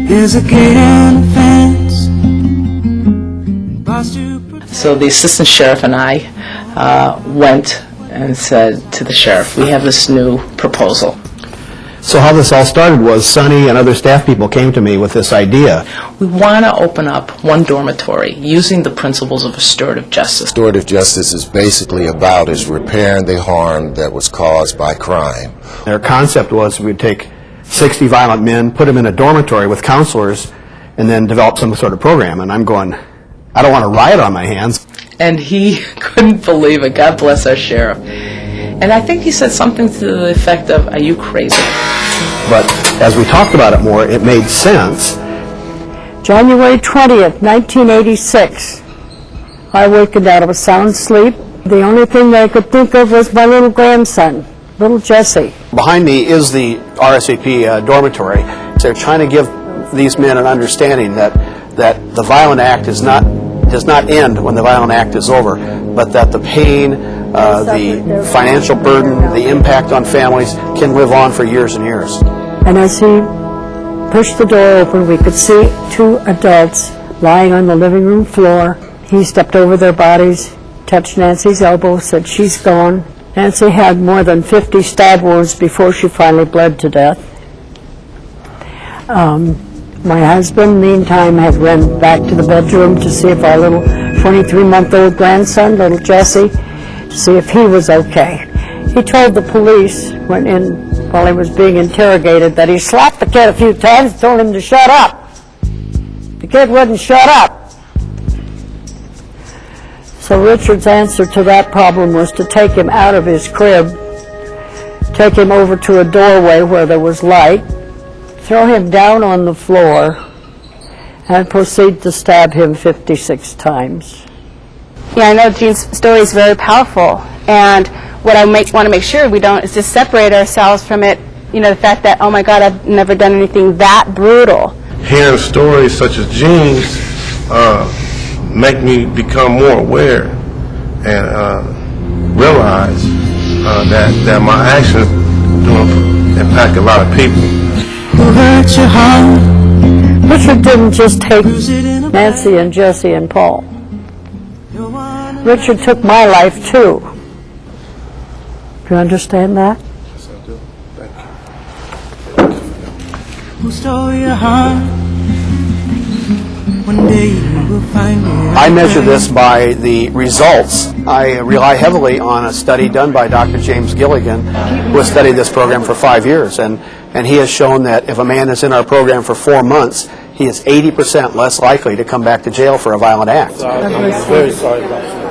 There's a gate and a fence. So the assistant sheriff and I went and said to the sheriff, we have this new proposal. So how this all started was Sonny and other staff people came to me with this idea. We want to open up one dormitory using the principles of restorative justice. Restorative justice is basically about repairing the harm that was caused by crime. Their concept was we'd take 60 violent men, put them in a dormitory with counselors, and then develop some sort of program. And I'm going, I don't want a riot on my hands. And he couldn't believe it. God bless our sheriff. And I think he said something to the effect of, are you crazy? But as we talked about it more, it made sense. January 20th, 1986. I wakened out of a sound sleep. The only thing that I could think of was my little grandson, little Jesse. Behind me is the Rsvp dormitory. They're trying to give these men an understanding that the violent act does not end when the violent act is over, but that the pain, the financial burden, the impact on families can live on for years and years. And as he pushed the door open, we could see two adults lying on the living room floor. He stepped over their bodies, touched Nancy's elbow, said, "She's gone." Nancy had more than 50 stab wounds before she finally bled to death. My husband, meantime, had run back to the bedroom to see if our little 23-month-old grandson, little Jesse, to see if he was okay. He told the police, while he was being interrogated, that he slapped the kid a few times and told him to shut up. The kid wouldn't shut up. So Richard's answer to that problem was to take him out of his crib, take him over to a doorway where there was light, throw him down on the floor, and proceed to stab him 56 times. Yeah, I know Gene's story is very powerful, and what I want to make sure we don't is just separate ourselves from it, the fact that, oh my God, I've never done anything that brutal. Hearing stories such as Gene's make me become more aware and realize that my actions do impact a lot of people. Hurt your heart. Richard didn't just take Nancy and Jesse and Paul. Richard took my life too. Do you understand that? Yes, I do. Thank you. Who stole your heart? One day you will find me. I measure this by the results. I rely heavily on a study done by Dr. James Gilligan, who has studied this program for 5 years, and he has shown that if a man is in our program for 4 months, he is 80% less likely to come back to jail for a violent act. I'm very sorry about that.